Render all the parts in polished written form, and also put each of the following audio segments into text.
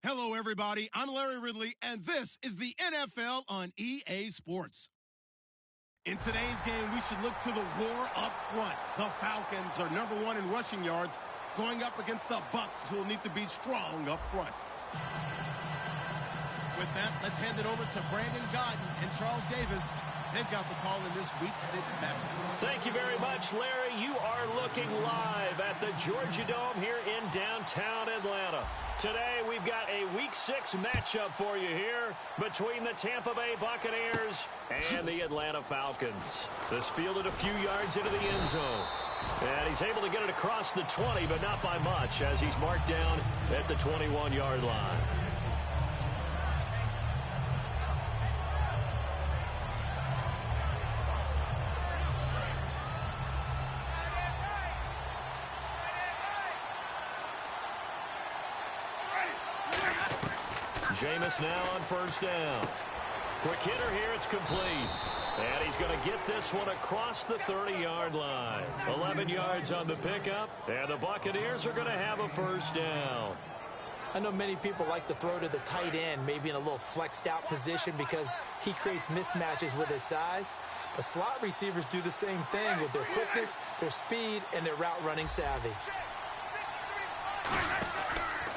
Hello, everybody. I'm Larry Ridley, and this is the NFL on EA Sports. In today's game, we should look to the war up front. The Falcons are number 1 in rushing yards, going up against the Bucs, who will need to be strong up front. With that, let's hand it over to Brandon Godden and Charles Davis. They've got the call in this Week 6 matchup. Thank you very much, Larry. You are looking live at the Georgia Dome here in downtown Atlanta. Today, we've got a Week 6 matchup for you here between the Tampa Bay Buccaneers and the Atlanta Falcons. This fielded a few yards into the end zone. And he's able to get it across the 20, but not by much, as he's marked down at the 21-yard line. Jameis now on first down. Quick hitter here, it's complete. And he's going to get this one across the 30-yard line. 11 yards on the pickup, and the Buccaneers are going to have a first down. I know many people like to throw to the tight end, maybe in a little flexed out position because he creates mismatches with his size. The slot receivers do the same thing with their quickness, their speed, and their route running savvy.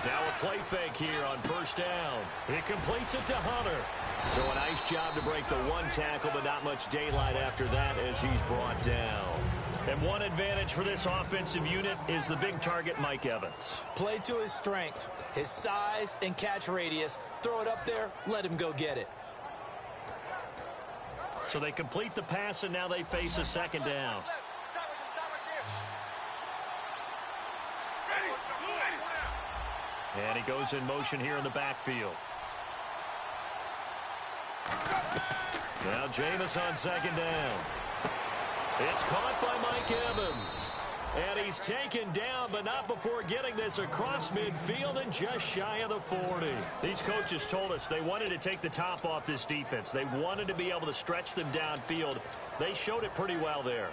Now a play fake here on first down. He completes it to Hunter. So a nice job to break the one tackle, but not much daylight after that as he's brought down. And one advantage for this offensive unit is the big target, Mike Evans. Play to his strength, his size and catch radius. Throw it up there, let him go get it. So they complete the pass, and now they face a second down. And he goes in motion here in the backfield. Now Jameis on second down. It's caught by Mike Evans. And he's taken down, but not before getting this across midfield and just shy of the 40. These coaches told us they wanted to take the top off this defense. They wanted to be able to stretch them downfield. They showed it pretty well there.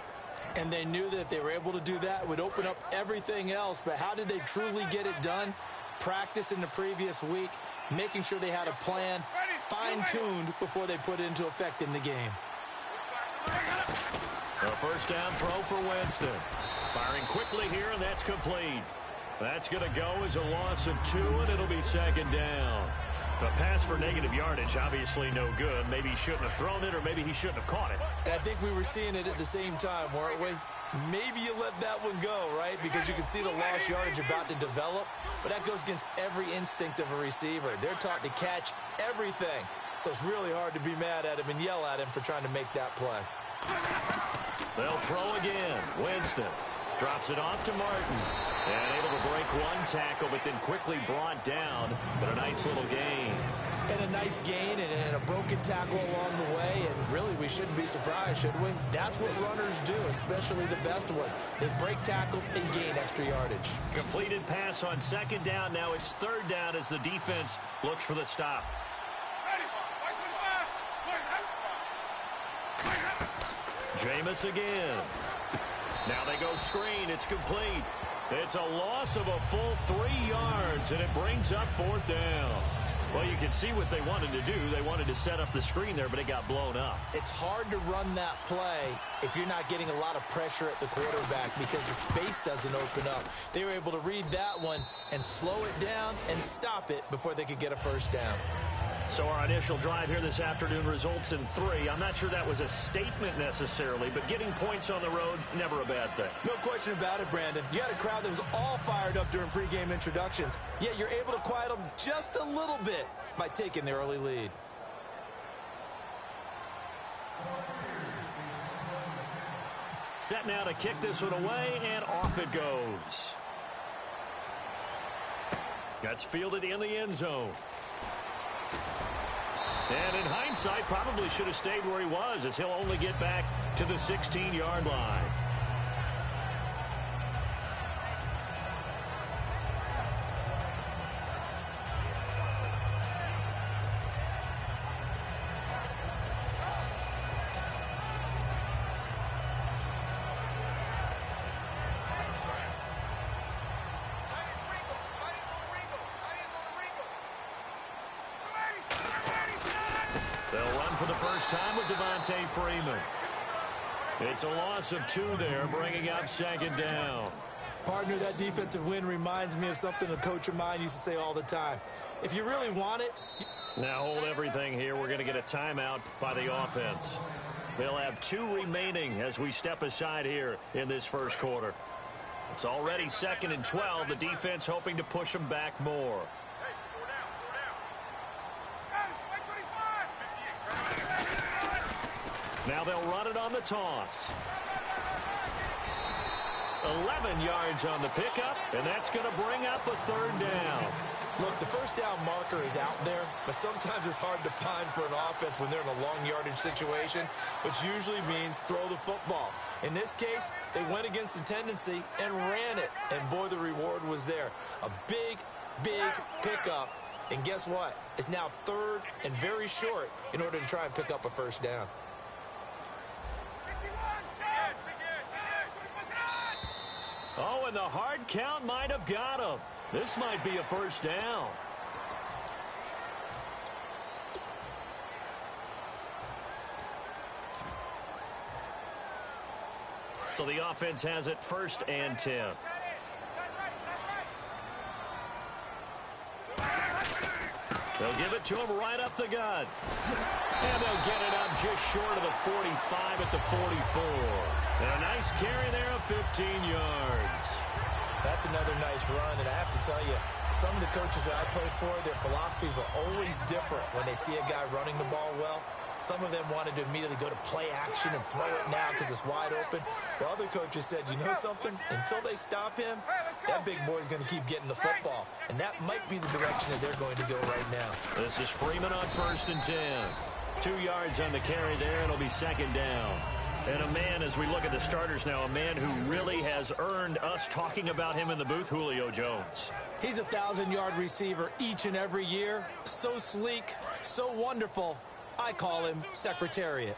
And they knew that if they were able to do that, it would open up everything else. But how did they truly get it done? Practice in the previous week, making sure they had a plan fine-tuned before they put it into effect in the game. A first down throw for Winston. Firing quickly here, and that's complete. That's going to go as a loss of 2, and it'll be second down. A pass for negative yardage, obviously no good. Maybe he shouldn't have thrown it, or maybe he shouldn't have caught it. And I think we were seeing it at the same time, weren't we? Maybe you let that one go, right? Because you can see the lost yardage about to develop. But that goes against every instinct of a receiver. They're taught to catch everything. So it's really hard to be mad at him and yell at him for trying to make that play. They'll throw again. Winston drops it off to Martin. And able to break one tackle, but then quickly brought down. But a nice little gain. And a nice gain and a broken tackle along the way. And really, we shouldn't be surprised, should we? That's what runners do, especially the best ones. They break tackles and gain extra yardage. Completed pass on second down. Now it's third down as the defense looks for the stop. Jameis again. Now they go screen. It's complete. It's a loss of a full 3 yards, and it brings up fourth down. Well, you can see what they wanted to do. They wanted to set up the screen there, but it got blown up. It's hard to run that play if you're not getting a lot of pressure at the quarterback because the space doesn't open up. They were able to read that one and slow it down and stop it before they could get a first down. So our initial drive here this afternoon results in 3. I'm not sure that was a statement necessarily, but getting points on the road, never a bad thing. No question about it, Brandon. You had a crowd that was all fired up during pregame introductions, yet you're able to quiet them just a little bit by taking the early lead. Set now to kick this one away, and off it goes. That's fielded in the end zone. And in hindsight, probably should have stayed where he was, as he'll only get back to the 16-yard line. for the first time with Devontae Freeman. It's a loss of 2 there, bringing up second down. Partner, that defensive win reminds me of something a coach of mine used to say all the time. If you really want it... Now hold everything here. We're going to get a timeout by the offense. They'll have 2 remaining as we step aside here in this first quarter. It's already 2nd and 12. The defense hoping to push them back more. Now they'll run it on the toss. 11 yards on the pickup, and that's going to bring up a 3rd down. Look, the first down marker is out there, but sometimes it's hard to find for an offense when they're in a long yardage situation, which usually means throw the football. In this case, they went against the tendency and ran it, and boy, the reward was there. A big, big pickup, and guess what? It's now 3rd and very short in order to try and pick up a first down. Oh, and the hard count might have got him. This might be a first down. So the offense has it 1st and 10. They'll give it to him right up the gut. And they'll get it up just short of the 45 at the 44. And a nice carry there of 15 yards. That's another nice run, and I have to tell you, some of the coaches that I played for, their philosophies were always different when they see a guy running the ball well. Some of them wanted to immediately go to play action and throw it now because it's wide open. While other coaches said, you know something? Until they stop him, that big boy's going to keep getting the football. And that might be the direction that they're going to go right now. This is Freeman on 1st and 10. 2 yards on the carry there. It'll be 2nd down. And a man, as we look at the starters now, a man who really has earned us talking about him in the booth, Julio Jones. He's a 1,000-yard receiver each and every year. So sleek, so wonderful. I call him Secretariat.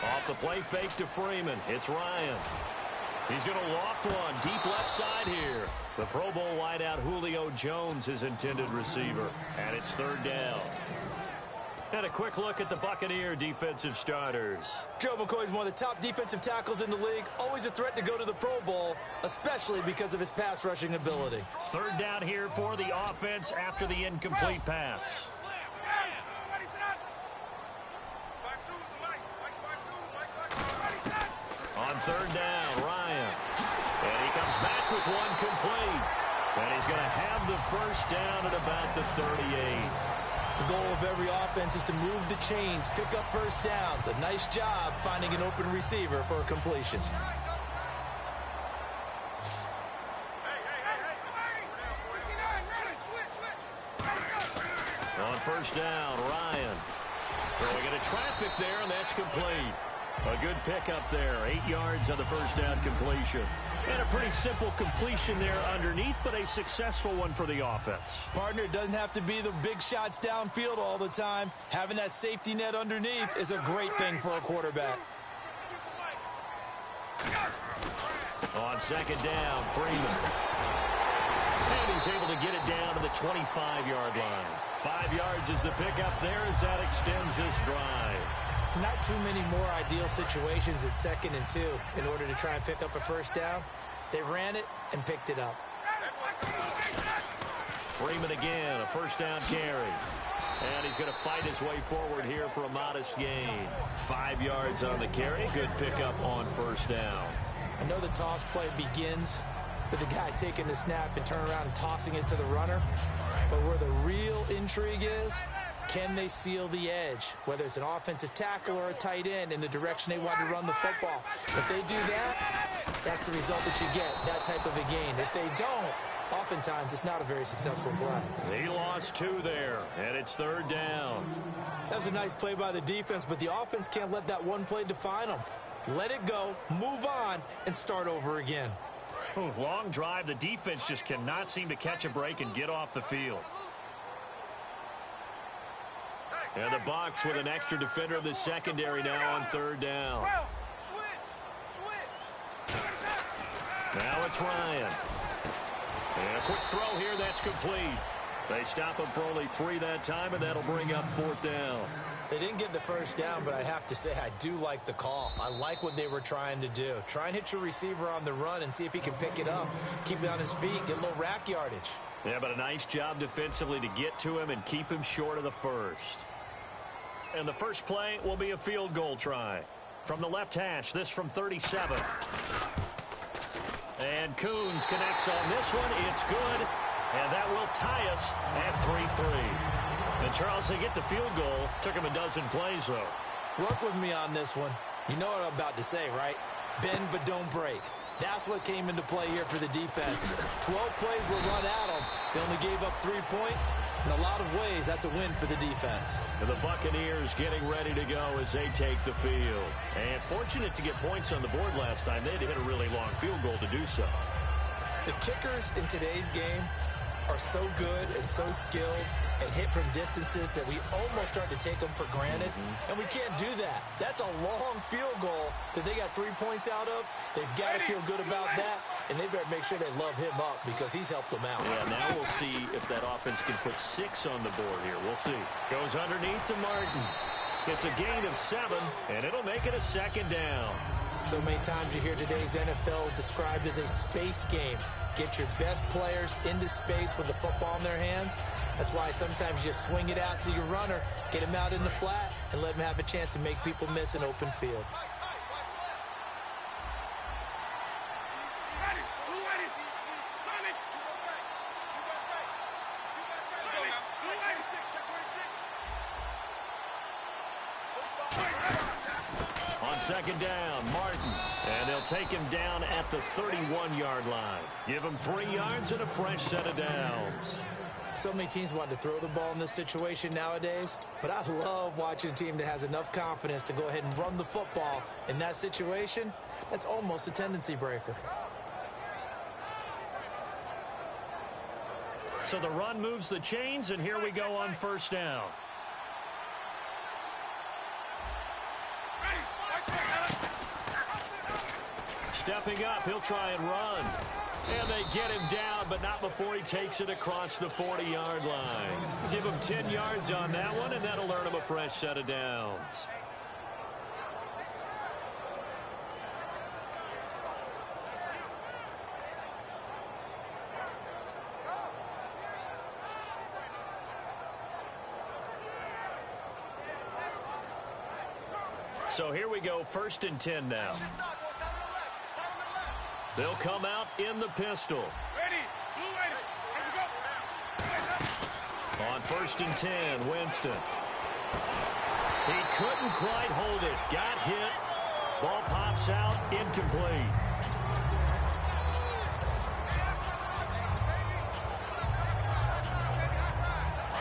Off the play fake to Freeman. It's Ryan. He's going to loft one deep left side here. The Pro Bowl wideout Julio Jones, his intended receiver. And it's 3rd down. And a quick look at the Buccaneer defensive starters. Joe McCoy's one of the top defensive tackles in the league. Always a threat to go to the Pro Bowl, especially because of his pass rushing ability. 3rd down here for the offense after the incomplete pass. On 3rd down, Ryan. And he comes back with one complete. And he's going to have the first down at about the 38. The goal of every offense is to move the chains, pick up first downs. A nice job finding an open receiver for a completion. On 1st down, Ryan. Throwing into traffic there, and that's complete. A good pickup there. 8 yards on the first down completion. And a pretty simple completion there underneath, but a successful one for the offense. Partner, it doesn't have to be the big shots downfield all the time. Having that safety net underneath is a great thing for a quarterback. On 2nd down, Freeman. And he's able to get it down to the 25-yard line. 5 yards is the pickup there as that extends this drive. Not too many more ideal situations at 2nd and 2 in order to try and pick up a first down. They ran it and picked it up. Freeman again, a first down carry. And he's going to fight his way forward here for a modest gain. 5 yards on the carry. Good pickup on first down. I know the toss play begins with the guy taking the snap and turning around and tossing it to the runner. But where the real intrigue is, can they seal the edge, whether it's an offensive tackle or a tight end, in the direction they want to run the football? If they do that, that's the result that you get, that type of a gain. If they don't, oftentimes it's not a very successful play. He lost 2 there, and it's 3rd down. That was a nice play by the defense, but the offense can't let that one play define them. Let it go, move on, and start over again. Long drive. The defense just cannot seem to catch a break and get off the field. And the Bucs with an extra defender in the secondary now on 3rd down. Now it's Ryan. And a quick throw here that's complete. They stop him for only 3 that time, and that'll bring up 4th down. They didn't get the first down, but I have to say I do like the call. I like what they were trying to do. Try and hit your receiver on the run and see if he can pick it up, keep it on his feet, get a little rack yardage. Yeah, but a nice job defensively to get to him and keep him short of the first. And the first play will be a field goal try. From the left hash, this from 37. And Coons connects on this one. It's good. And that will tie us at 3-3. And, Charles, they get the field goal. Took him a dozen plays, though. Work with me on this one. You know what I'm about to say, right? Bend but don't break. That's what came into play here for the defense. 12 plays were run at them. They only gave up 3 points. In a lot of ways, that's a win for the defense. And the Buccaneers getting ready to go as they take the field. And fortunate to get points on the board last time. They had to hit a really long field goal to do so. The kickers in today's game are so good and so skilled and hit from distances that we almost start to take them for granted. And we can't do that. That's a long field goal that they got 3 points out of. They've got to feel good about that, and they better make sure they love him up because he's helped them out. Yeah, now we'll see if that offense can put 6 on the board here. We'll see. Goes underneath to Martin. It's a gain of 7, and it'll make it a 2nd down. So many times you hear today's NFL described as a space game. Get your best players into space with the football in their hands. That's why sometimes you swing it out to your runner, get him out in the flat, and let him have a chance to make people miss an open field. On 2nd down, Martin. And they'll take him down at the 31-yard line. Give him 3 yards and a fresh set of downs. So many teams want to throw the ball in this situation nowadays, but I love watching a team that has enough confidence to go ahead and run the football. In that situation, that's almost a tendency breaker. So the run moves the chains, and here we go on 1st down. Stepping up, he'll try and run. And they get him down, but not before he takes it across the 40-yard line. Give him 10 yards on that one, and that'll earn him a fresh set of downs. So here we go, 1st and 10 now. They'll come out in the pistol. On 1st and 10, Winston. He couldn't quite hold it. Got hit. Ball pops out, incomplete.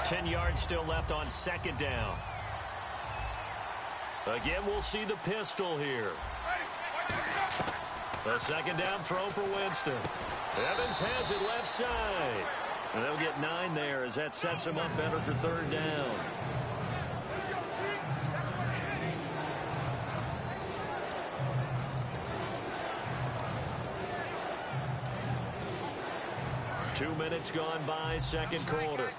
Ten yards still left on 2nd down. Again, we'll see the pistol here. A 2nd down throw for Winston. Evans has it left side. And they'll get 9 there as that sets him up better for 3rd down. Two minutes gone by, 2nd quarter.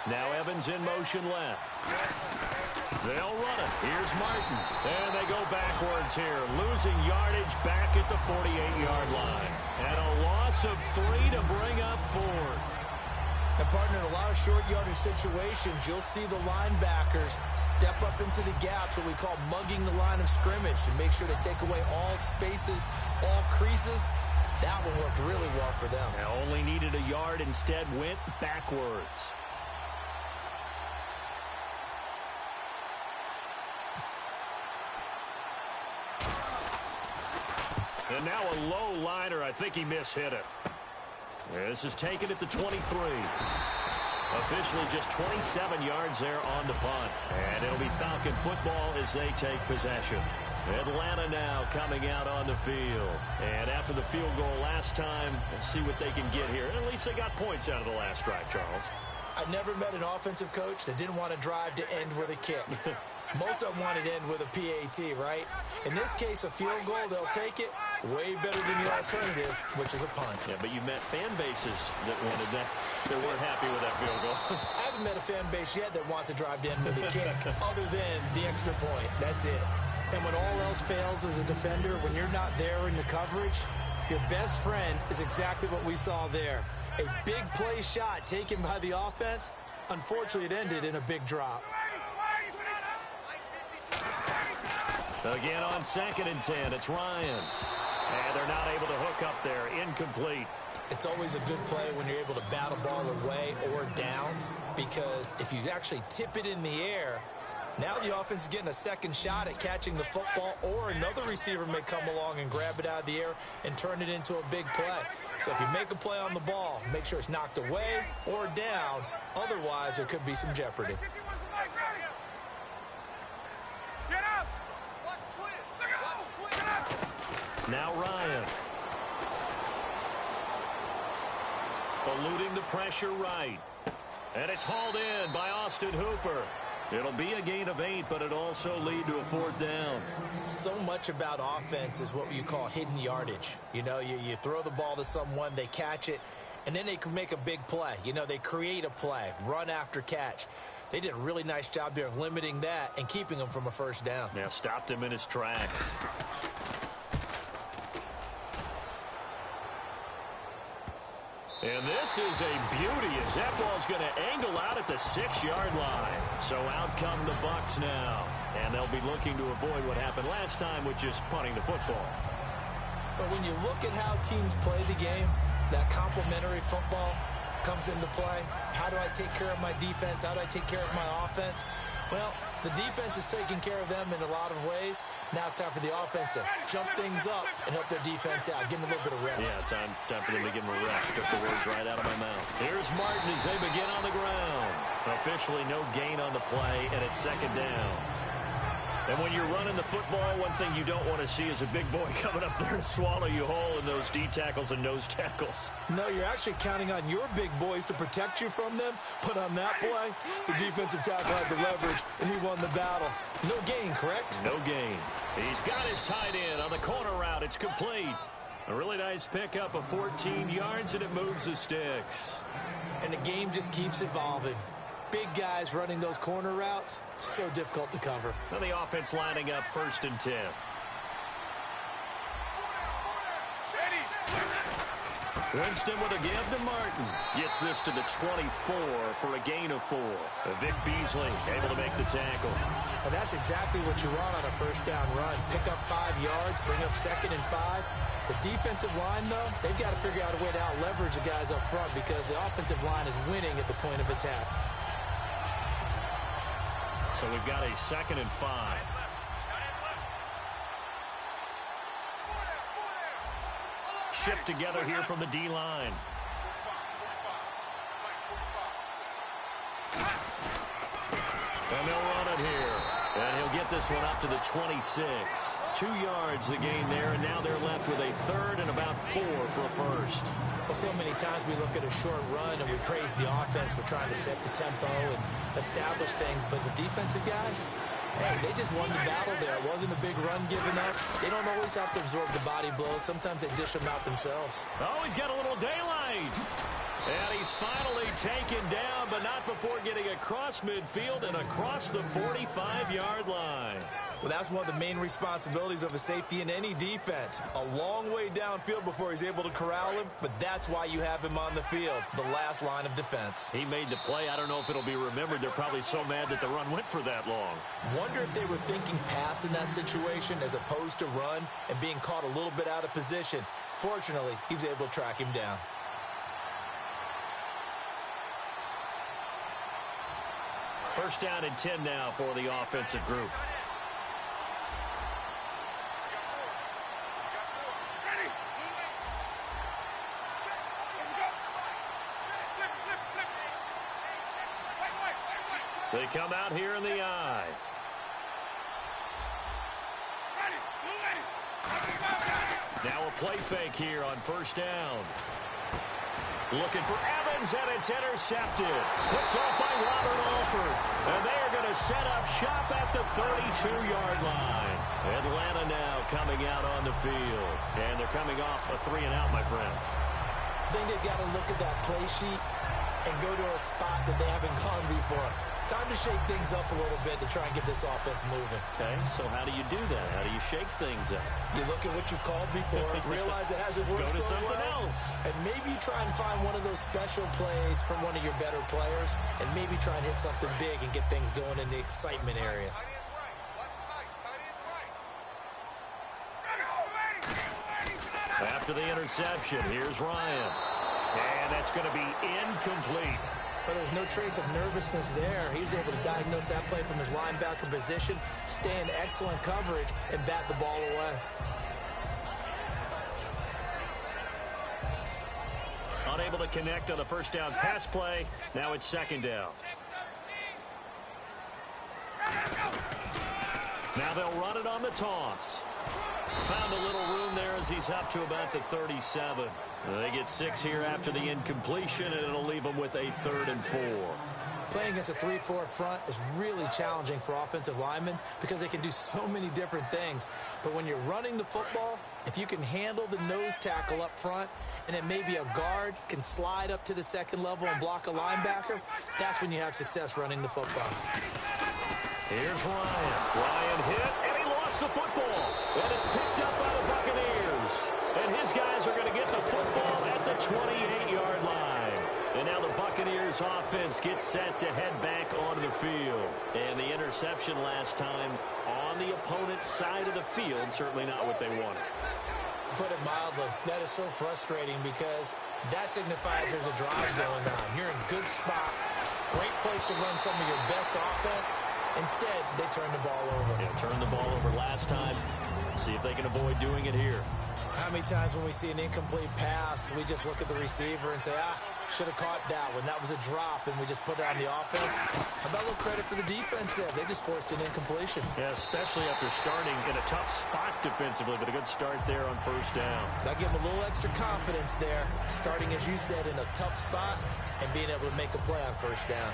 Now Evans in motion left. They'll run it. Here's Martin. And they go backwards here. Losing yardage back at the 48-yard line. And a loss of 3 to bring up 4. And, partner, in a lot of short yardage situations, you'll see the linebackers step up into the gaps, what we call mugging the line of scrimmage, to make sure they take away all spaces, all creases. That one worked really well for them. Now only needed a yard, instead went backwards. And now a low liner. I think he mishit it. This is taken at the 23. Officially just 27 yards there on the punt. And it'll be Falcon football as they take possession. Atlanta now coming out on the field. And after the field goal last time, let's see what they can get here. At least they got points out of the last drive, Charles. I never met an offensive coach that didn't want to drive to end with a kick. Most of them wanted to end with a PAT, right? In this case, a field goal, they'll take it. Way better than the alternative, which is a punt. Yeah, but you met fan bases that wanted that, that weren't happy with that field goal. I haven't met a fan base yet that wants to drive to end with a kick other than the extra point. That's it. And when all else fails as a defender, when you're not there in the coverage, your best friend is exactly what we saw there. A big play shot taken by the offense. Unfortunately, it ended in a big drop. Again on 2nd and 10, it's Ryan. And they're not able to hook up there. Incomplete. It's always a good play when you're able to bat a ball away or down, because if you actually tip it in the air, now the offense is getting a second shot at catching the football, or another receiver may come along and grab it out of the air and turn it into a big play. So if you make a play on the ball, make sure it's knocked away or down. Otherwise, there could be some jeopardy. Now Ryan. Eluding the pressure right. And it's hauled in by Austin Hooper. It'll be a gain of 8, but it'll also lead to a 4th down. So much about offense is what you call hidden yardage. You know, you throw the ball to someone, they catch it, and then they can make a big play. You know, they create a play, run after catch. They did a really nice job there of limiting that and keeping him from a first down. Yeah, stopped him in his tracks. And this is a beauty as that ball's going to angle out at the 6-yard line. So out come the Bucs now. And they'll be looking to avoid what happened last time with just punting the football. But when you look at how teams play the game, that complementary football comes into play. How do I take care of my defense? How do I take care of my offense? Well, the defense is taking care of them in a lot of ways. Now it's time for the offense to jump things up and help their defense out. Give them a little bit of rest. Yeah, time for them to give them a rest. Took the words right out of my mouth. Here's Martin as they begin on the ground. Officially no gain on the play, and it's 2nd down. And when you're running the football, one thing you don't want to see is a big boy coming up there and swallow you whole in those D tackles and nose tackles. No, you're actually counting on your big boys to protect you from them. But on that play, the defensive tackle had the leverage, and he won the battle. No gain, correct? No gain. He's got his tight end on the corner route. It's complete. A really nice pickup of 14 yards, and it moves the sticks. And the game just keeps evolving. Big guys running those corner routes, so difficult to cover. Now the offense lining up 1st and 10. Winston with a give to Martin. Gets this to the 24 for a gain of 4. Vic Beasley able to make the tackle. And that's exactly what you want on a first down run. Pick up 5 yards, bring up 2nd and 5. The defensive line, though, they've got to figure out a way to out-leverage the guys up front because the offensive line is winning at the point of attack. So we've got a 2nd and 5. Shift together here from the D-line. And they'll run it here. And he'll get this one up to the 26. 2 yards the gain there, and now they're left with a 3rd and about 4 for a first. Well, so many times we look at a short run and we praise the offense for trying to set the tempo and establish things, but the defensive guys, hey, they just won the battle there. It wasn't a big run given up. They don't always have to absorb the body blows. Sometimes they dish them out themselves. Oh, he's got a little daylight. And he's finally taken down, but not before getting across midfield and across the 45-yard line. Well, that's one of the main responsibilities of a safety in any defense. A long way downfield before he's able to corral him, but that's why you have him on the field, the last line of defense. He made the play. I don't know if it'll be remembered. They're probably so mad that the run went for that long. Wonder if they were thinking pass in that situation as opposed to run and being caught a little bit out of position. Fortunately, he's able to track him down. First down and 10 now for the offensive group. They come out here in the eye. Now a play fake here on first down. Looking for Evans. Falcons, and it's intercepted. Picked off by Robert Alford. And they are going to set up shop at the 32-yard line. Atlanta now coming out on the field. And they're coming off a 3-and-out, my friend. I think they've got to look at that play sheet and go to a spot that they haven't gone before. Time to shake things up a little bit to try and get this offense moving. Okay, so how do you do that? How do you shake things up? You look at what you called before, realize it hasn't worked Go to so something well, else. and maybe try and find one of those special plays from one of your better players, and maybe try and hit something big and get things going in the excitement area. After the interception, here's Ryan. And that's going to be incomplete. But there's no trace of nervousness there. He was able to diagnose that play from his linebacker position, stay in excellent coverage, and bat the ball away. Unable to connect on the first down pass play. Now it's second down. Now they'll run it on the toss. Found a little room there as he's up to about the 37. They get 6 here after the incompletion, and it'll leave them with a 3rd and 4. Playing against a 3-4 front is really challenging for offensive linemen because they can do so many different things. But when you're running the football, if you can handle the nose tackle up front, and then maybe a guard can slide up to the second level and block a linebacker, that's when you have success running the football. Here's Ryan. Ryan hit, and he lost the football. And it's picked up by the Buccaneers. And his guys are going to get the football at the 28-yard line. And now the Buccaneers offense gets set to head back onto the field. And the interception last time on the opponent's side of the field, certainly not what they wanted. Put it mildly, that is so frustrating because that signifies there's a drive going on. You're in a good spot, great place to run some of your best offense. Instead, they turn the ball over. Yeah, turned the ball over last time. See if they can avoid doing it here. How many times when we see an incomplete pass, we just look at the receiver and say, should have caught that one. That was a drop, and we just put it on the offense. How about a little credit for the defense there? They just forced an incompletion. Yeah, especially after starting in a tough spot defensively, but a good start there on first down. That give them a little extra confidence there, starting, as you said, in a tough spot and being able to make a play on first down.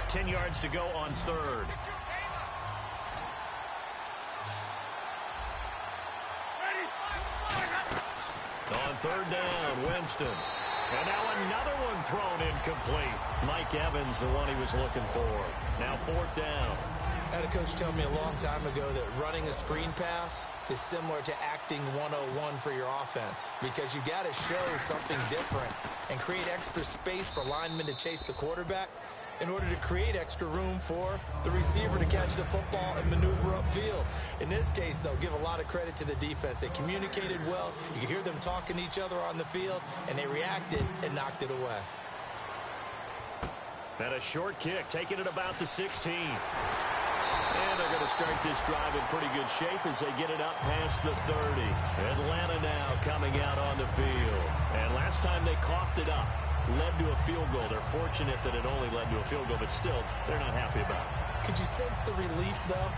10 yards to go on 3rd. On 3rd down, Winston. And now another one thrown incomplete. Mike Evans, the one he was looking for. Now 4th down. I had a coach tell me a long time ago that running a screen pass is similar to acting 101 for your offense because you got to show something different and create extra space for linemen to chase the quarterback in order to create extra room for the receiver to catch the football and maneuver upfield. In this case, though, give a lot of credit to the defense. They communicated well. You could hear them talking to each other on the field, and they reacted and knocked it away. And a short kick, taking it about the 16. And they're going to start this drive in pretty good shape as they get it up past the 30. Atlanta now coming out on the field. And last time they coughed it up, led to a field goal. They're fortunate that it only led to a field goal, but still, they're not happy about it. Could you sense the relief, though,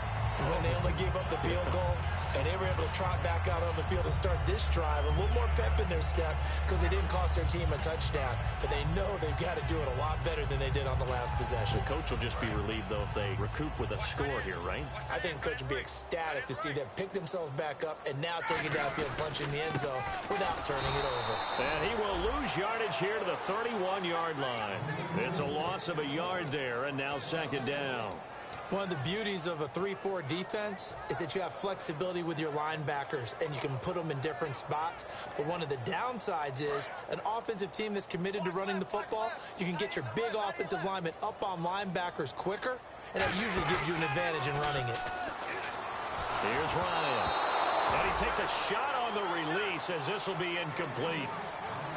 when they only gave up the field goal and they were able to trot back out on the field and start this drive? A little more pep in their step because they didn't cost their team a touchdown, but they know they've got to do it a lot better than they did on the last possession. The coach will just be relieved, though, if they recoup with a score here, right? I think the coach will be ecstatic to see them pick themselves back up and now take it downfield, punch in the end zone without turning it over. And he will lose yardage here to the 31-yard line. It's a loss of a yard there, and now 2nd down. One of the beauties of a 3-4 defense is that you have flexibility with your linebackers and you can put them in different spots. But one of the downsides is an offensive team that's committed to running the football, you can get your big offensive linemen up on linebackers quicker, and that usually gives you an advantage in running it. Here's Ryan. And he takes a shot on the release as this will be incomplete.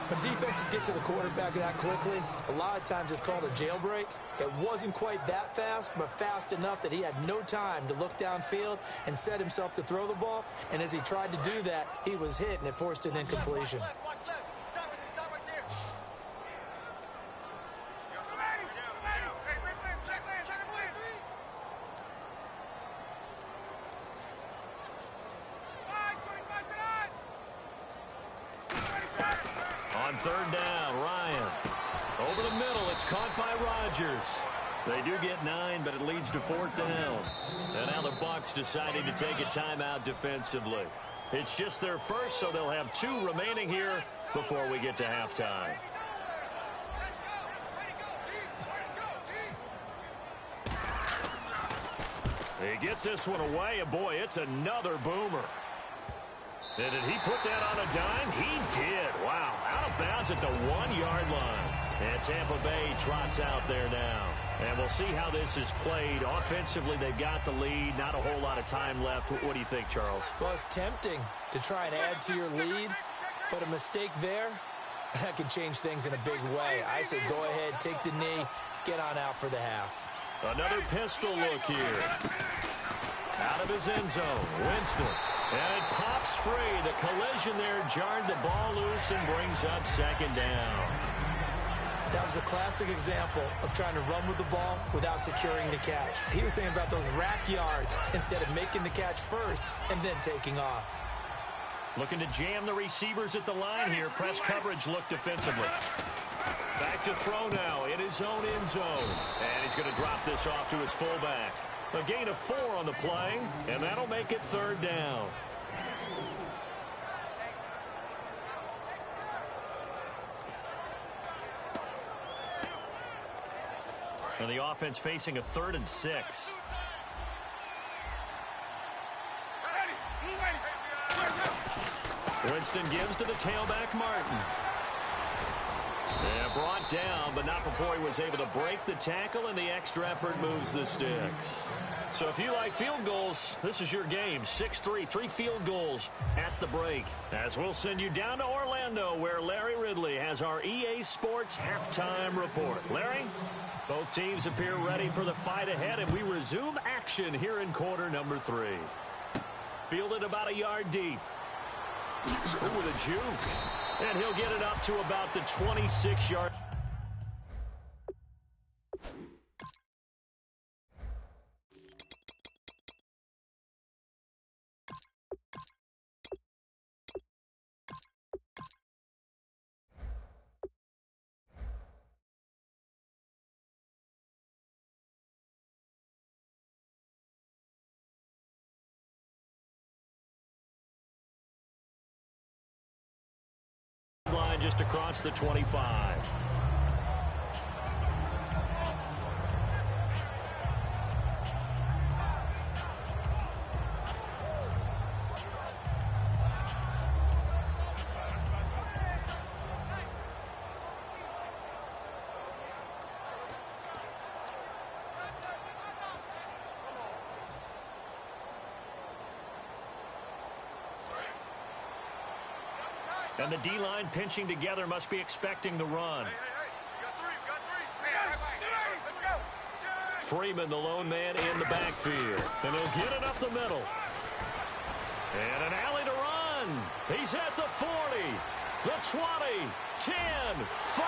When defenses get to the quarterback that quickly, a lot of times it's called a jailbreak. It wasn't quite that fast, but fast enough that he had no time to look downfield and set himself to throw the ball. And as he tried to do that, he was hit, and it forced an incompletion. on third down. Ryan. Over the middle. It's caught by Rodgers. They do get 9, but it leads to fourth down. And now the Bucs deciding to take a timeout defensively. It's just their first, so they'll have 2 remaining here before we get to halftime. He gets this one away, and boy, it's another boomer. And did he put that on a dime? He did. Wow, out of bounds at the 1-yard line. And Tampa Bay trots out there now. And we'll see how this is played. Offensively, they've got the lead. Not a whole lot of time left. What do you think, Charles? Well, it's tempting to try and add to your lead, but a mistake there, that can change things in a big way. I say go ahead, take the knee, get on out for the half. Another pistol look here. Out of his end zone, Winston. And it pops free. The collision there jarred the ball loose and brings up second down. That was a classic example of trying to run with the ball without securing the catch. He was thinking about those rack yards instead of making the catch first and then taking off. Looking to jam the receivers at the line here. Press coverage look defensively. Back to throw now in his own end zone. And he's going to drop this off to his fullback. A gain of 4 on the play, and that'll make it third down. And the offense facing a 3rd and 6. Winston gives to the tailback, Martin. And brought down, but not before he was able to break the tackle, and the extra effort moves the sticks. So if you like field goals, this is your game. 6-3, 3 field goals at the break. As we'll send you down to Orlando, where Larry Ridley has our EA Sports halftime report. Larry? Both teams appear ready for the fight ahead, and we resume action here in quarter number 3. Fielded about a yard deep. Ooh, with a juke. And he'll get it up to about the 26-yard. Line just across the 25. And the D-line pinching together must be expecting the run. Freeman, the lone man in the backfield. And he'll get it up the middle. And an alley to run. He's at the 40, the 20, 10, 5,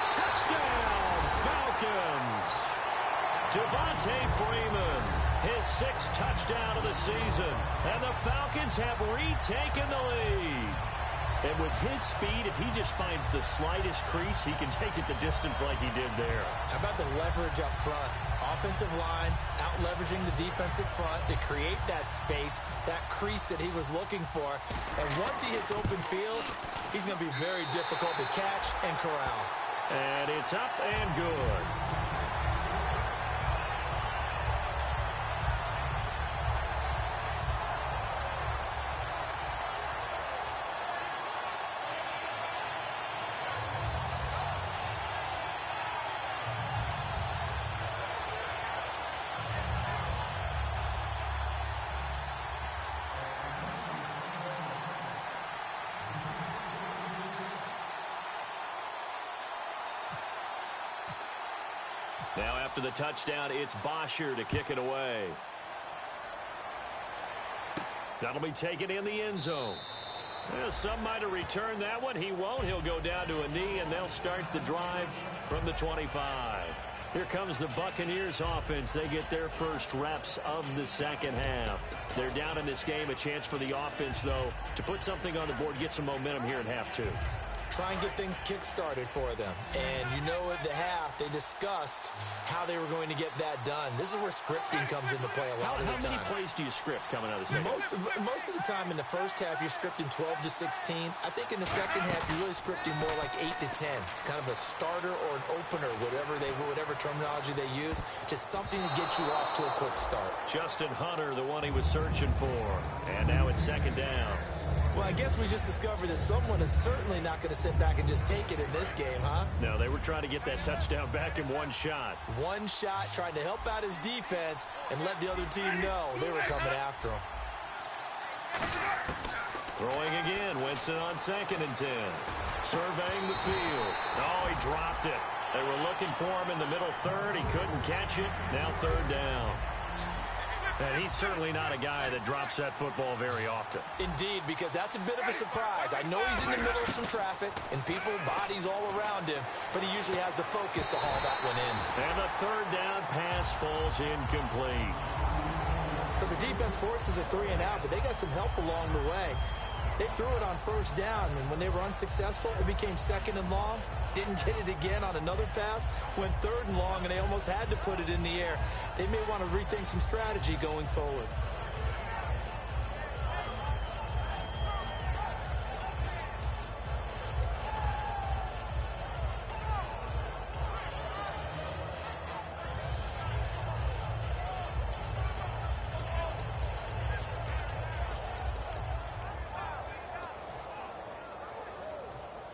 touchdown, Falcons. Devontae Freeman, his 6th touchdown of the season. And the Falcons have retaken the lead. And with his speed, if he just finds the slightest crease, he can take it the distance like he did there. How about the leverage up front? Offensive line out-leveraging the defensive front to create that space, that crease that he was looking for. And once he hits open field, he's going to be very difficult to catch and corral. And it's up and good. Now after the touchdown, it's Bosher to kick it away. That'll be taken in the end zone. Well, some might have returned that one. He won't. He'll go down to a knee, and they'll start the drive from the 25. Here comes the Buccaneers offense. They get their first reps of the second half. They're down in this game. A chance for the offense, though, to put something on the board, get some momentum here in half 2. try and get things kick-started for them. And you know at the half, they discussed how they were going to get that done. This is where scripting comes into play a lot of the time. How many plays do you script coming out of the second half? Most of the time in the first half, you're scripting 12 to 16. I think in the second half, you're really scripting more like 8 to 10. Kind of a starter or an opener, whatever terminology they use. Just something to get you off to a quick start. Justin Hunter, the one he was searching for. And now it's second down. Well, I guess we just discovered that someone is certainly not going to sit back and just take it in this game, huh? No, they were trying to get that touchdown back in one shot. One shot, trying to help out his defense and let the other team know they were coming after him. Throwing again, Winston on 2nd and 10. Surveying the field. Oh, he dropped it. They were looking for him in the middle third. He couldn't catch it. Now third down. And he's certainly not a guy that drops that football very often. Indeed, because that's a bit of a surprise. I know he's in the middle of some traffic and people, bodies all around him, but he usually has the focus to haul that one in. And the third down pass falls incomplete. So the defense forces a 3 and out, but they got some help along the way. They threw it on first down, and when they were unsuccessful, it became 2nd and long. Didn't get it again on another pass. Went 3rd and long, and they almost had to put it in the air. They may want to rethink some strategy going forward.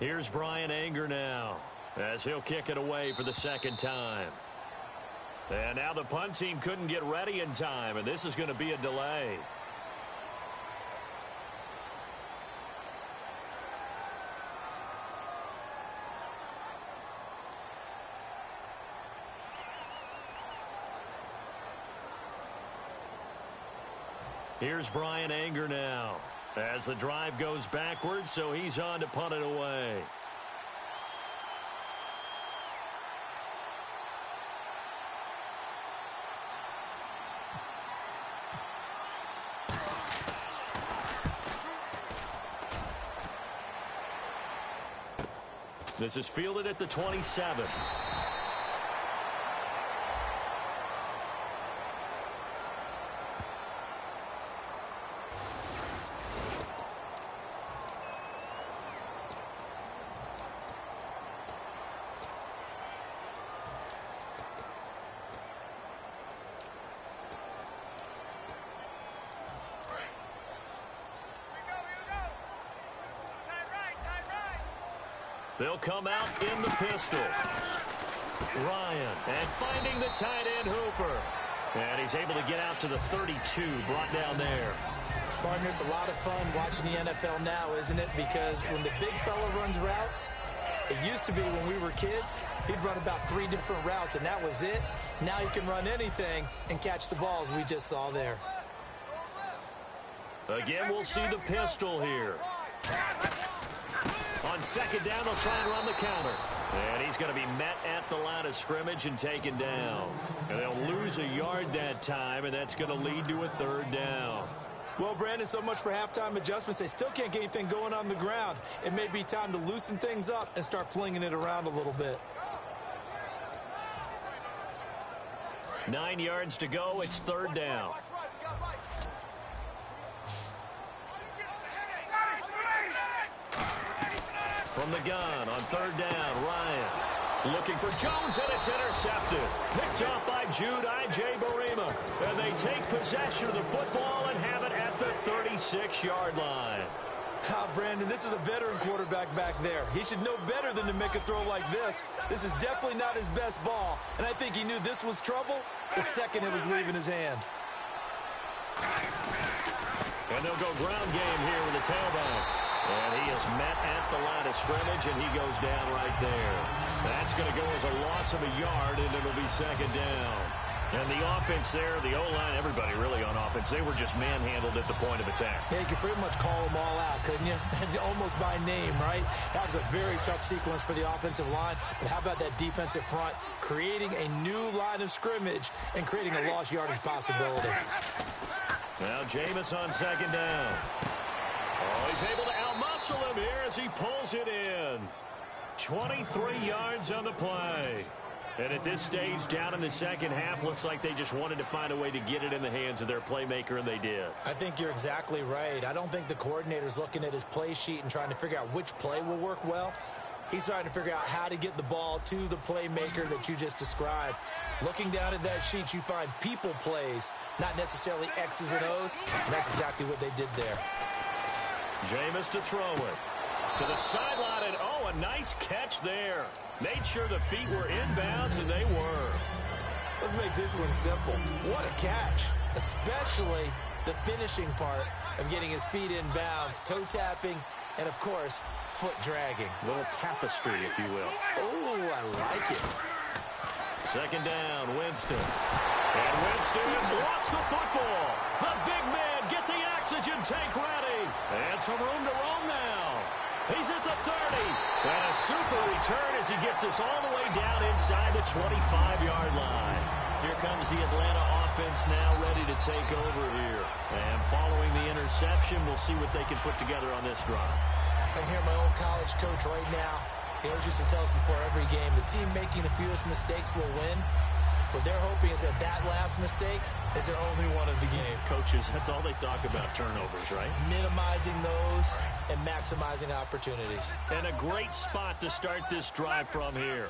Here's Brian Anger now as he'll kick it away for the second time. And now the punt team couldn't get ready in time, and this is going to be a delay. Here's Brian Anger now as the drive goes backwards, so he's on to punt it away. This is fielded at the 27. They'll come out in the pistol. Ryan, and finding the tight end Hooper. And he's able to get out to the 32, brought down there. Partner, it's a lot of fun watching the NFL now, isn't it? Because when the big fella runs routes, it used to be when we were kids, he'd run about 3 different routes, and that was it. Now he can run anything and catch the balls we just saw there. Again, we'll see the pistol here. On second down, they'll try and run the counter. And he's going to be met at the line of scrimmage and taken down. And they'll lose a yard that time, and that's going to lead to a third down. Well, Brandon, so much for halftime adjustments. They still can't get anything going on the ground. It may be time to loosen things up and start flinging it around a little bit. 9 yards to go. It's third down. From the gun on third down, Ryan looking for Jones, and it's intercepted. Picked up by Jude I.J. Barima. And they take possession of the football and have it at the 36-yard line. Brandon, this is a veteran quarterback back there. He should know better than to make a throw like this. This is definitely not his best ball, and I think he knew this was trouble the second it was leaving his hand. And they'll go ground game here with the tailback. And he is met at the line of scrimmage, and he goes down right there. That's going to go as a loss of a yard, and it'll be second down. And the offense there, the O-line, everybody really on offense, they were just manhandled at the point of attack. Yeah, you could pretty much call them all out, couldn't you? Almost by name, right? That was a very tough sequence for the offensive line. But how about that defensive front creating a new line of scrimmage and creating a lost yardage possibility? Now Jameis on second down. Oh, he's able to outmuscle whistle him here as he pulls it in. 23 yards on the play. And at this stage, down in the second half, looks like they just wanted to find a way to get it in the hands of their playmaker, and they did. I think you're exactly right. I don't think the coordinator's looking at his play sheet and trying to figure out which play will work well. He's trying to figure out how to get the ball to the playmaker that you just described. Looking down at that sheet, you find people plays, not necessarily X's and O's, and that's exactly what they did there. Jameis to throw it. To the sideline, and oh, a nice catch there. Made sure the feet were inbounds, and they were. Let's make this one simple. What a catch, especially the finishing part of getting his feet inbounds, toe tapping, and, of course, foot dragging. A little tapestry, if you will. Oh, I like it. Second down, Winston. And Winston lost the football. The big man, get the oxygen tank ready. And some room to roam now. He's at the 30. And a super return as he gets us all the way down inside the 25-yard line. Here comes the Atlanta offense now ready to take over here. And following the interception, we'll see what they can put together on this drive. I hear my old college coach right now. He always used to tell us before every game, the team making the fewest mistakes will win. What they're hoping is that that last mistake is their only one of the game. Coaches, that's all they talk about, turnovers, right? Minimizing those and maximizing opportunities. And a great spot to start this drive from here.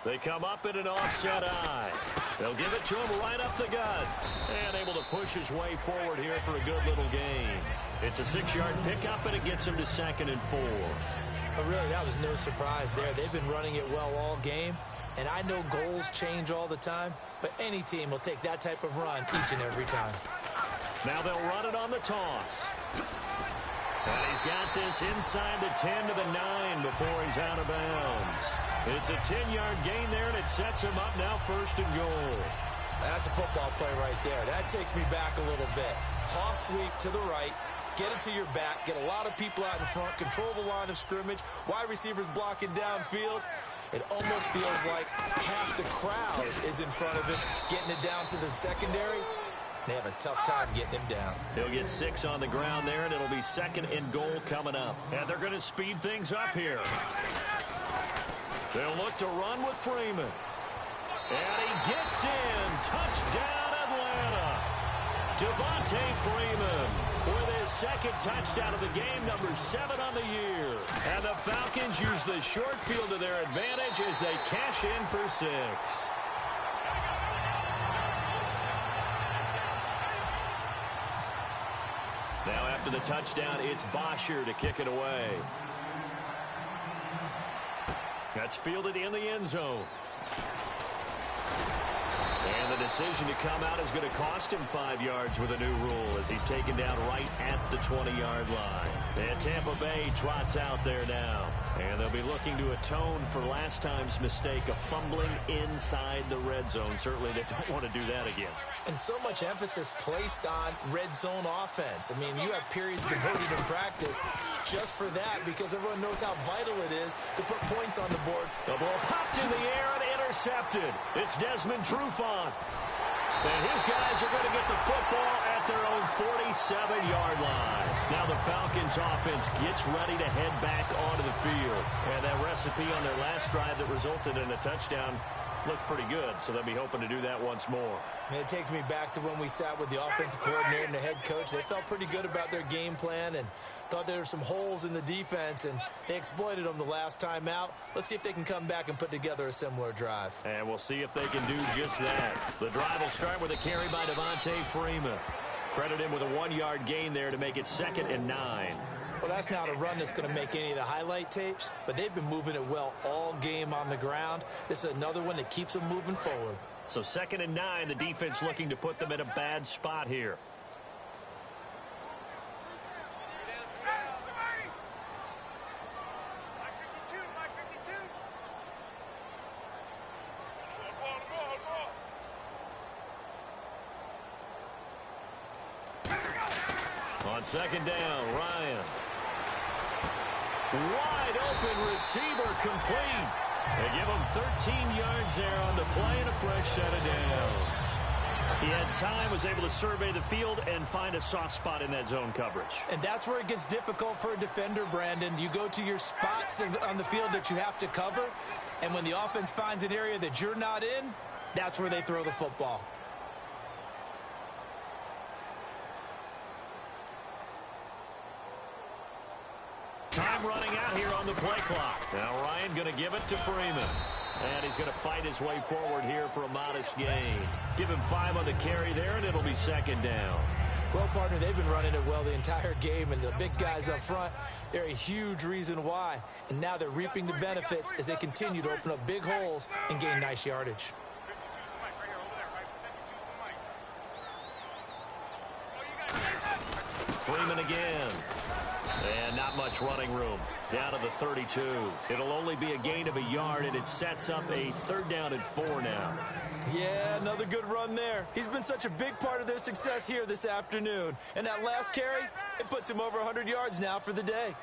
They come up in an offset eye. They'll give it to him right up the gut. And able to push his way forward here for a good little gain. It's a 6-yard pickup, and it gets him to 2nd and 4. But really, that was no surprise there. They've been running it well all game. And I know goals change all the time, but any team will take that type of run each and every time. Now they'll run it on the toss. And he's got this inside the 10 to the 9 before he's out of bounds. It's a 10-yard gain there, and it sets him up now 1st and goal. That's a football play right there. That takes me back a little bit. Toss sweep to the right. Get it to your back. Get a lot of people out in front. Control the line of scrimmage. Wide receivers blocking downfield. It almost feels like half the crowd is in front of him, getting it down to the secondary. They have a tough time getting him down. He'll get 6 on the ground there, and it'll be 2nd and goal coming up. And they're going to speed things up here. They'll look to run with Freeman. And he gets in. Touchdown, Atlanta. Devontae Freeman with his 2nd touchdown of the game, number 7 on the year. And the Falcons use the short field to their advantage as they cash in for 6. Now after the touchdown, it's Bosher to kick it away. That's fielded in the end zone. And the decision to come out is going to cost him 5 yards with a new rule as he's taken down right at the 20-yard line. And Tampa Bay trots out there now. And they'll be looking to atone for last time's mistake of fumbling inside the red zone. Certainly they don't want to do that again. And so much emphasis placed on red zone offense. I mean, you have periods devoted in practice just for that because everyone knows how vital it is to put points on the board. The ball popped in the air and intercepted. It's Desmond Trufant. And his guys are going to get the football at their own 47-yard line. Now the Falcons offense gets ready to head back onto the field. And that recipe on their last drive that resulted in a touchdown looked pretty good, so they'll be hoping to do that once more. And it takes me back to when we sat with the offensive coordinator and the head coach. They felt pretty good about their game plan and thought there were some holes in the defense, and they exploited them the last time out. Let's see if they can come back and put together a similar drive. And we'll see if they can do just that. The drive will start with a carry by Devontae Freeman. Credit him with a 1-yard gain there to make it 2nd and 9. Well, that's not a run that's going to make any of the highlight tapes, but they've been moving it well all game on the ground. This is another one that keeps them moving forward. So 2nd and 9, the defense looking to put them in a bad spot here. On 2nd down, Ryan. Wide open receiver complete. They give him 13 yards there on the play and a fresh set of downs. He had time, was able to survey the field and find a soft spot in that zone coverage. And that's where it gets difficult for a defender, Brandon. You go to your spots on the field that you have to cover, and when the offense finds an area that you're not in, that's where they throw the football. Time running out here on the play clock. Now Ryan going to give it to Freeman. And he's going to fight his way forward here for a modest gain. Give him 5 on the carry there, and it'll be second down. Well, partner, they've been running it well the entire game, and the big guys up front, they're a huge reason why. And now they're reaping the benefits as they continue to open up big holes and gain nice yardage. Freeman again. And not much running room. Down to the 32. It'll only be a gain of a yard, and it sets up a 3rd down and 4 now. Yeah, another good run there. He's been such a big part of their success here this afternoon. And that last carry, it puts him over 100 yards now for the day.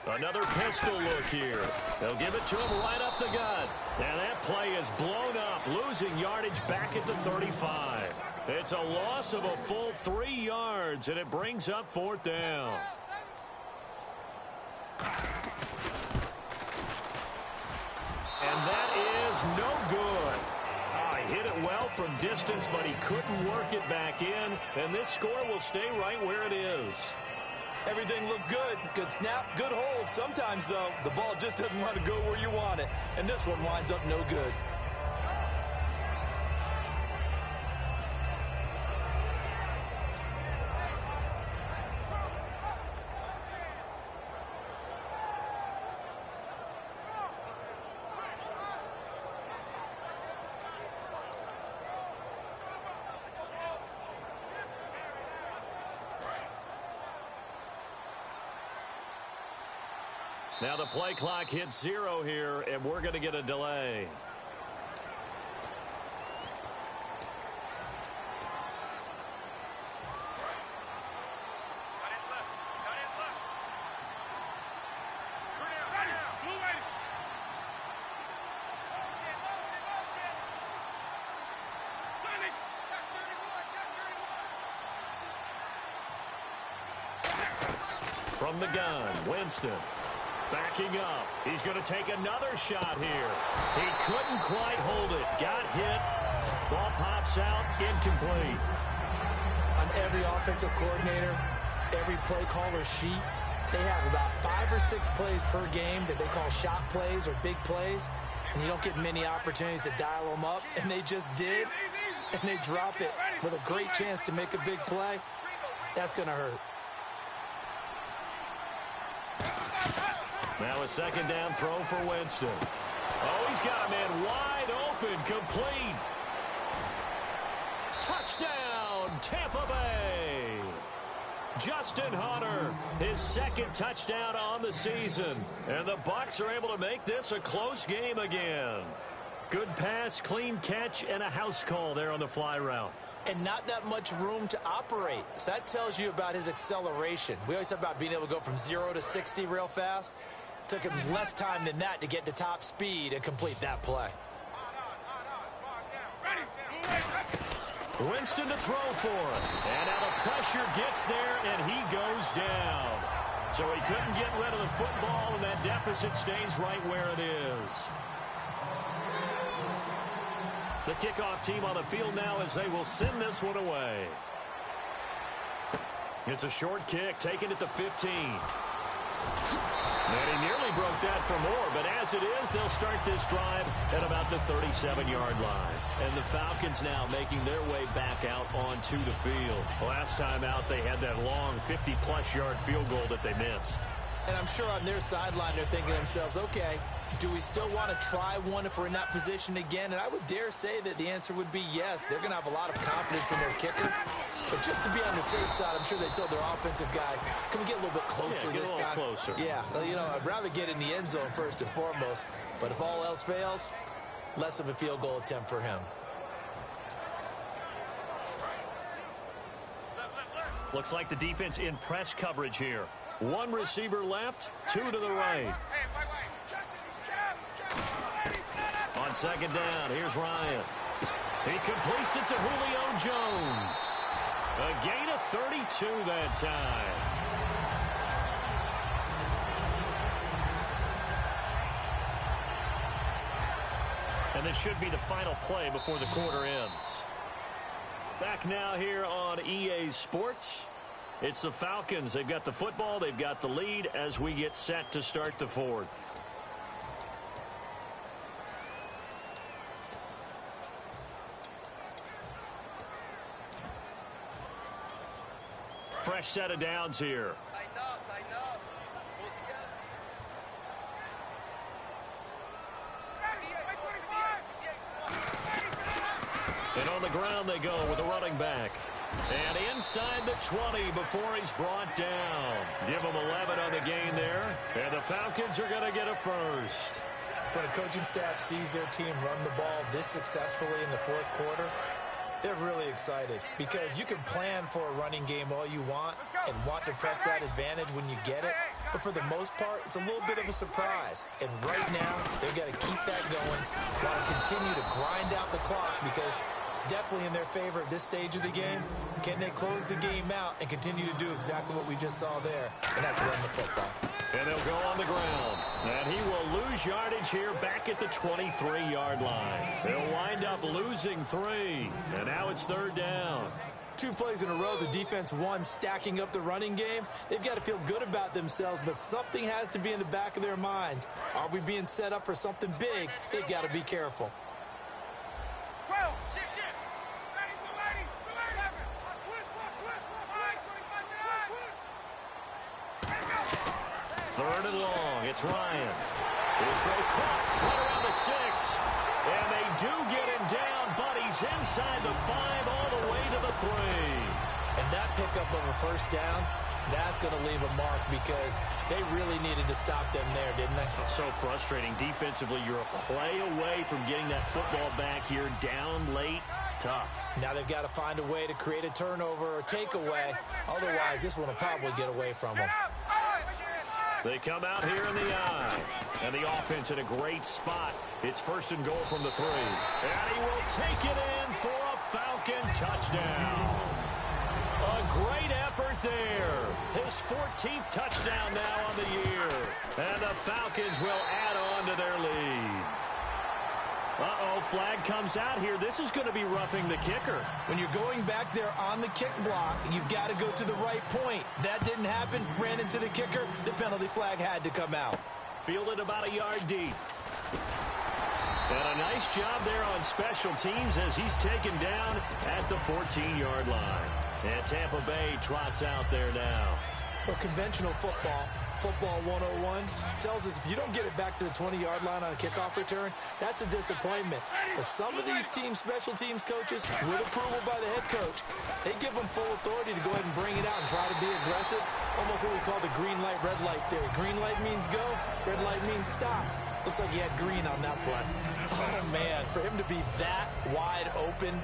Another pistol look here. They'll give it to him right up the gut. And that play is blown up, losing yardage back at the 35. It's a loss of a full 3 yards, and it brings up 4th down. And that is no good. He hit it well from distance, but he couldn't work it back in, and this score will stay right where it is. Everything looked good. Good snap, good hold. Sometimes, though, the ball just doesn't want to go where you want it, and this one winds up no good. Now the play clock hits 0 here, and we're going to get a delay. From the gun, Winston. Backing up. He's going to take another shot here. He couldn't quite hold it. Got hit. Ball pops out. Incomplete. On every offensive coordinator, every play caller sheet, they have about 5 or 6 plays per game that they call shot plays or big plays, and you don't get many opportunities to dial them up, and they just did, and they drop it with a great chance to make a big play. That's going to hurt. Now a 2nd down throw for Winston. Oh, he's got a man wide open, complete. Touchdown, Tampa Bay. Justin Hunter, his 2nd touchdown on the season. And the Bucs are able to make this a close game again. Good pass, clean catch, and a house call there on the fly route. And not that much room to operate. So that tells you about his acceleration. We always talk about being able to go from 0 to 60 real fast. Took him less time than that to get to top speed and complete that play. Winston to throw for it. And now the pressure gets there, and he goes down. So he couldn't get rid of the football, and that deficit stays right where it is. The kickoff team on the field now as they will send this one away. It's a short kick, taken at the 15. And he nearly broke that for more, but as it is, they'll start this drive at about the 37-yard line. And the Falcons now making their way back out onto the field. Last time out, they had that long 50-plus yard field goal that they missed. And I'm sure on their sideline, they're thinking to themselves, okay, do we still want to try one if we're in that position again? And I would dare say that the answer would be yes. They're going to have a lot of confidence in their kicker. But just to be on the safe side, I'm sure they told their offensive guys, can we get a little bit closer this time? Closer. Yeah, well, you know, I'd rather get in the end zone first and foremost. But if all else fails, less of a field goal attempt for him. Looks like the defense in press coverage here. 1 receiver left, 2 to the right. On 2nd down, here's Ryan. He completes it to Julio Jones. A gain of 32 that time. And this should be the final play before the quarter ends. Back now here on EA Sports. It's the Falcons. They've got the football. They've got the lead as we get set to start the fourth. Fresh set of downs here. And on the ground they go with a running back. And inside the 20 before he's brought down. Give him 11 on the gain there. And the Falcons are going to get a first. When a coaching staff sees their team run the ball this successfully in the fourth quarter, they're really excited because you can plan for a running game all you want and want to press that advantage when you get it. But for the most part, it's a little bit of a surprise. And right now, they've got to keep that going, want to continue to grind out the clock because it's definitely in their favor at this stage of the game. Can they close the game out and continue to do exactly what we just saw there and have to run the football? And they'll go on the ground. And he will lose yardage here back at the 23-yard line. They'll wind up losing 3. And now it's third down. 2 plays in a row, the defense won, stacking up the running game. They've got to feel good about themselves, but something has to be in the back of their minds. Are we being set up for something big? They've got to be careful. Third and long. It's Ryan. His throw caught right around the 6. And they do get him down, but he's inside the 5 all the way to the 3. And that pickup of a first down, that's going to leave a mark because they really needed to stop them there, didn't they? So frustrating. Defensively, you're a play away from getting that football back here down late. Tough. Now they've got to find a way to create a turnover or takeaway. Otherwise, this one will probably get away from them. They come out here in the eye. And the offense in a great spot. It's first and goal from the 3. And he will take it in for a Falcon touchdown. A great effort there. His 14th touchdown now on the year. And the Falcons will add on to their lead. Uh-oh, flag comes out here. This is going to be roughing the kicker. When you're going back there on the kick block, you've got to go to the right point. That didn't happen. Ran into the kicker. The penalty flag had to come out. Fielded about a yard deep. And a nice job there on special teams as he's taken down at the 14-yard line. And Tampa Bay trots out there now. Well, conventional football 101, tells us if you don't get it back to the 20-yard line on a kickoff return, that's a disappointment. But some of these teams, special teams coaches, with approval by the head coach, they give them full authority to go ahead and bring it out and try to be aggressive. Almost what we call the green light, red light theory. Green light means go, red light means stop. Looks like he had green on that play. Oh, man, for him to be that wide open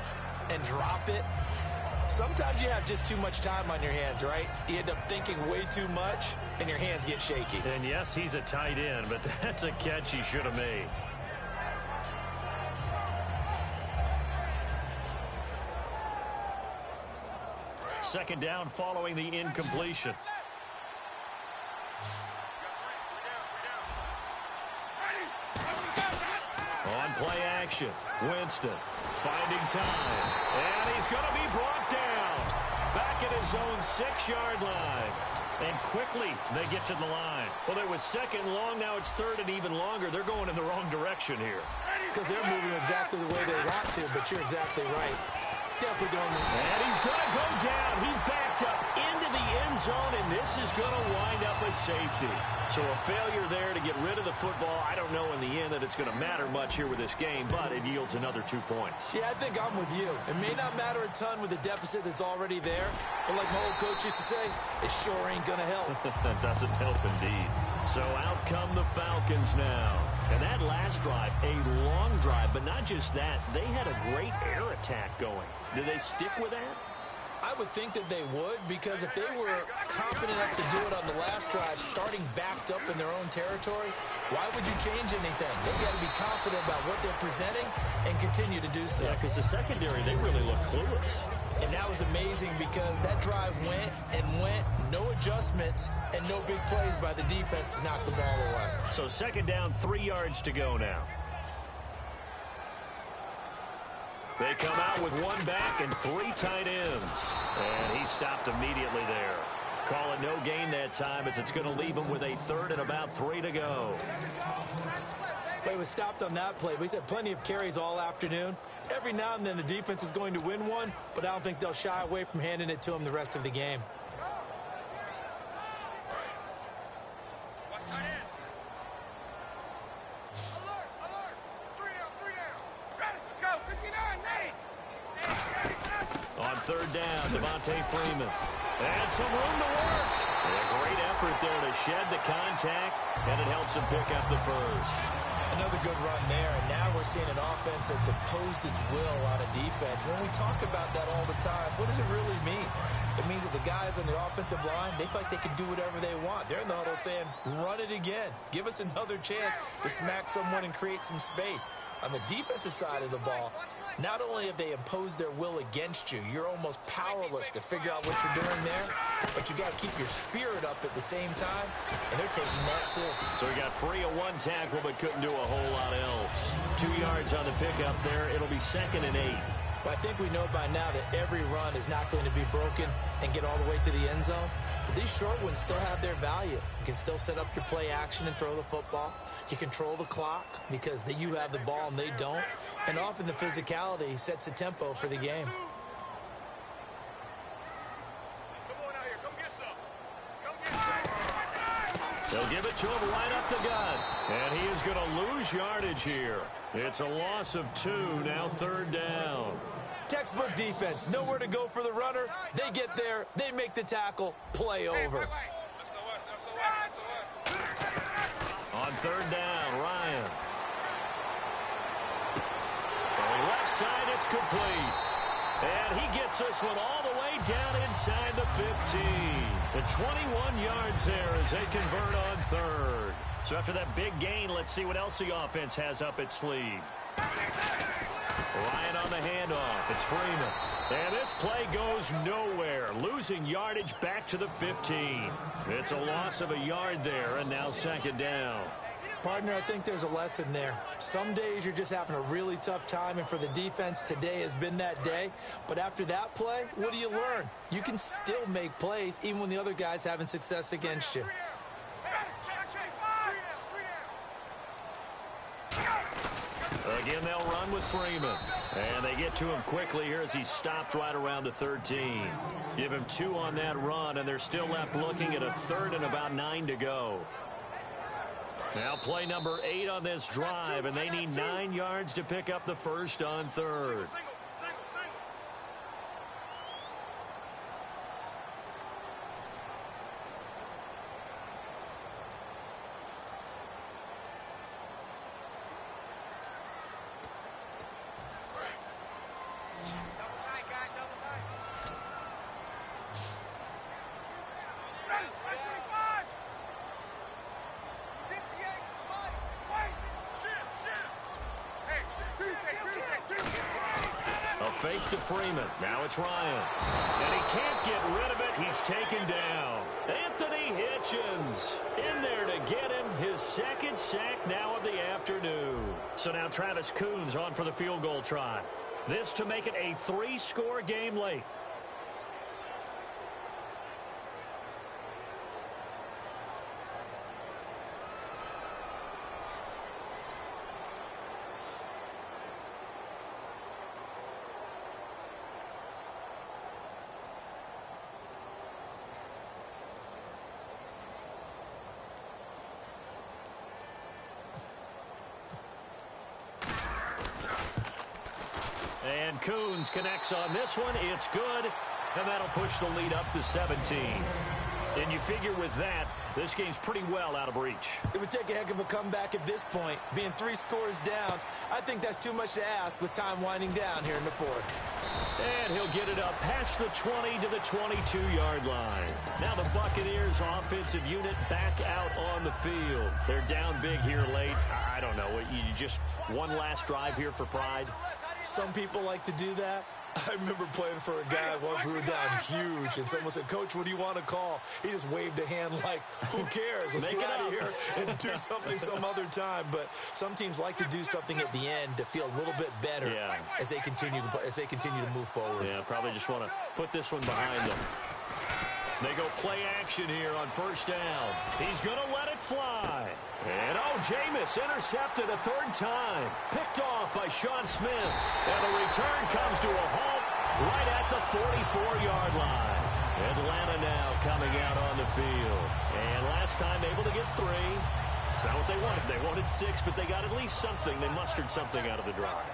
and drop it, sometimes you have just too much time on your hands, right? You end up thinking way too much, and your hands get shaky. And yes, he's a tight end, but that's a catch he should have made. Second down following the incompletion. On play action, Winston finding time, and he's going to be brought down back at his own 6-yard line. And quickly they get to the line. Well, it was second long, now it's third and even longer. They're going in the wrong direction here. Because they're moving exactly the way they want to, but you're exactly right. Definitely going. And he's going to go down. He backed up into the end zone, and this is going to wind up a safety. So a failure there to get rid of the football. I don't know in the end that it's going to matter much here with this game, but it yields another 2 points. Yeah, I think I'm with you. It may not matter a ton with the deficit that's already there, but like my old coach used to say, it sure ain't going to help. That doesn't help indeed. So out come the Falcons now. And that last drive, a long drive, but not just that. They had a great air attack going. Do they stick with that? I would think that they would, because if they were confident enough to do it on the last drive, starting backed up in their own territory, why would you change anything? They've got to be confident about what they're presenting and continue to do so. Yeah, because the secondary, they really look clueless. And that was amazing because that drive went and went, no adjustments, and no big plays by the defense to knock the ball away. So second down, 3 yards to go now. They come out with one back and 3 tight ends. And he stopped immediately there. Call it no gain that time, as it's going to leave him with a third and about 3 to go. But he was stopped on that play. But he's had plenty of carries all afternoon. Every now and then the defense is going to win one, but I don't think they'll shy away from handing it to him the rest of the game. On third down, Devontae Freeman. And some room to work. And a great effort there to shed the contact, and it helps him pick up the first. Another good run there, and now we're seeing an offense that's imposed its will on a defense. When we talk about that all the time, what does it really mean? It means that the guys on the offensive line, they feel like they can do whatever they want. They're in the huddle saying, run it again. Give us another chance to smack someone and create some space. On the defensive side of the ball, not only have they imposed their will against you, you're almost powerless to figure out what you're doing there, but you got to keep your spirit up at the same time, and they're taking that too. So he got free of one tackle, but couldn't do a whole lot else. 2 yards on the pickup there. It'll be 2nd and 8. But I think we know by now that every run is not going to be broken and get all the way to the end zone. But these short ones still have their value. You can still set up your play action and throw the football. You control the clock because you have the ball and they don't. And often the physicality sets the tempo for the game. They'll give it to him right up the gut. And he is going to lose yardage here. It's a loss of 2, now third down. Textbook defense, nowhere to go for the runner. They get there, they make the tackle, play over. On third down, Ryan. From left side, it's complete. And he gets this one all the way down inside the 15. The 21 yards there as they convert on third. So after that big gain, let's see what else the offense has up its sleeve. Ryan on the handoff. It's Freeman. And this play goes nowhere. Losing yardage back to the 15. It's a loss of a yard there, and now second down. Partner, I think there's a lesson there. Some days you're just having a really tough time, and for the defense, today has been that day. But after that play, what do you learn? You can still make plays even when the other guy's having success against you. Again, they'll run with Freeman. And they get to him quickly here as he stopped right around the 13. Give him 2 on that run, and they're still left looking at a third and about 9 to go. Now play number 8 on this drive, and they need 9 yards to pick up the first on third. Fake to Freeman. Now it's Ryan. And he can't get rid of it. He's taken down. Anthony Hitchens in there to get him his 2nd sack now of the afternoon. So now Travis Coons on for the field goal try. This to make it a 3-score game late. And Coons connects on this one. It's good. And that'll push the lead up to 17. And you figure with that, this game's pretty well out of reach. It would take a heck of a comeback at this point. Being 3 scores down, I think that's too much to ask with time winding down here in the 4th. And he'll get it up past the 20 to the 22-yard line. Now the Buccaneers offensive unit back out on the field. They're down big here late. I don't know. You just one last drive here for pride? Some people like to do that. I remember playing for a guy once we were down huge, and someone said, "Coach, what do you want to call?" He just waved a hand like, who cares? Let's get out of here and do something some other time. But some teams like to do something at the end to feel a little bit better as they continue to move forward. Yeah, probably just want to put this one behind them. They go play action here on first down. He's going to let it fly. And, Jameis intercepted a third time. Picked off by Sean Smith. And the return comes to a halt right at the 44-yard line. Atlanta now coming out on the field. And last time able to get 3. It's not what they wanted. They wanted 6, but they got at least something. They mustered something out of the drive.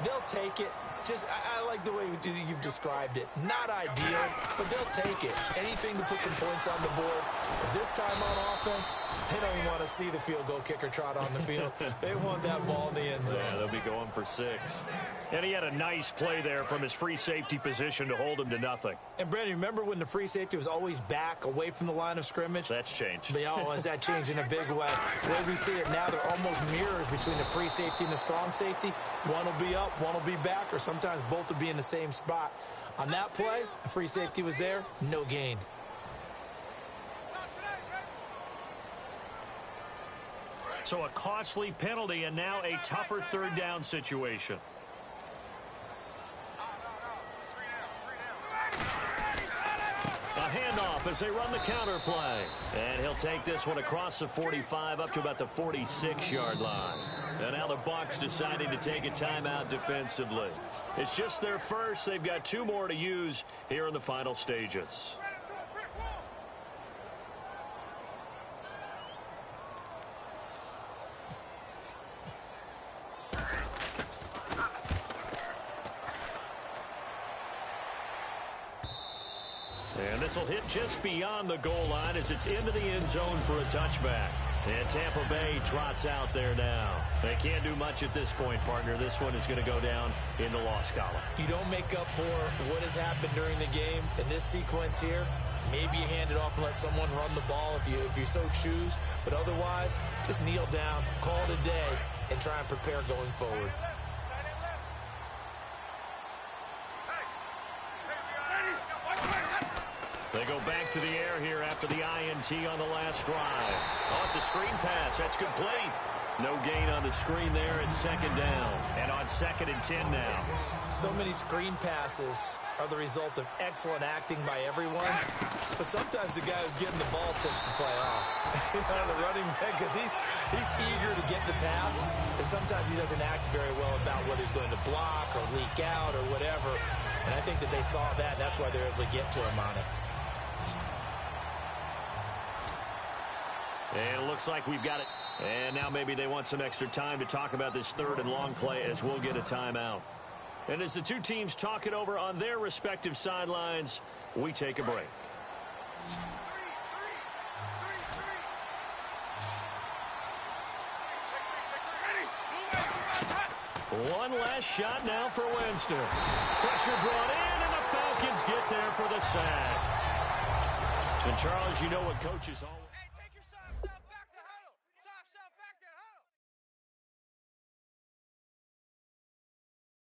They'll take it. I like the way you've described it. Not ideal, but they'll take it. Anything to put some points on the board. But this time on offense, they don't even want to see the field goal kicker trot on the field. They want that ball in the end zone. Yeah, they'll be going for 6. And he had a nice play there from his free safety position to hold him to nothing. And, Brandon, remember when the free safety was always back, away from the line of scrimmage? That's changed. But, has that changed in a big way? The way we see it now, they're almost mirrors between the free safety and the strong safety. One will be up, one will be back, or sometimes both will be in the same spot. On that play, the free safety was there, no gain. So a costly penalty and now a tougher third down situation. A handoff as they run the counter play. And he'll take this one across the 45 up to about the 46-yard line. And now the Bucs deciding to take a timeout defensively. It's just their first. They've got 2 more to use here in the final stages. And this will hit just beyond the goal line as it's into the end zone for a touchback. And Tampa Bay trots out there now. They can't do much at this point, partner. This one is going to go down in the loss column. You don't make up for what has happened during the game in this sequence here. Maybe you hand it off and let someone run the ball if you so choose. But otherwise, just kneel down, call it a day, and try and prepare going forward. They go back to the air here after the INT on the last drive. It's a screen pass. That's complete. No gain on the screen there. It's second down. And on 2nd and 10 now. So many screen passes are the result of excellent acting by everyone. But sometimes the guy who's getting the ball tips the play off. The running back, because he's eager to get the pass. And sometimes he doesn't act very well about whether he's going to block or leak out or whatever. And I think that they saw that, and that's why they're able to get to him on it. And it looks like we've got it. And now maybe they want some extra time to talk about this third and long play as we'll get a timeout. And as the two teams talk it over on their respective sidelines, we take a break. One last shot now for Winston. Pressure brought in, and the Falcons get there for the sack. And Charles, you know what coaches always...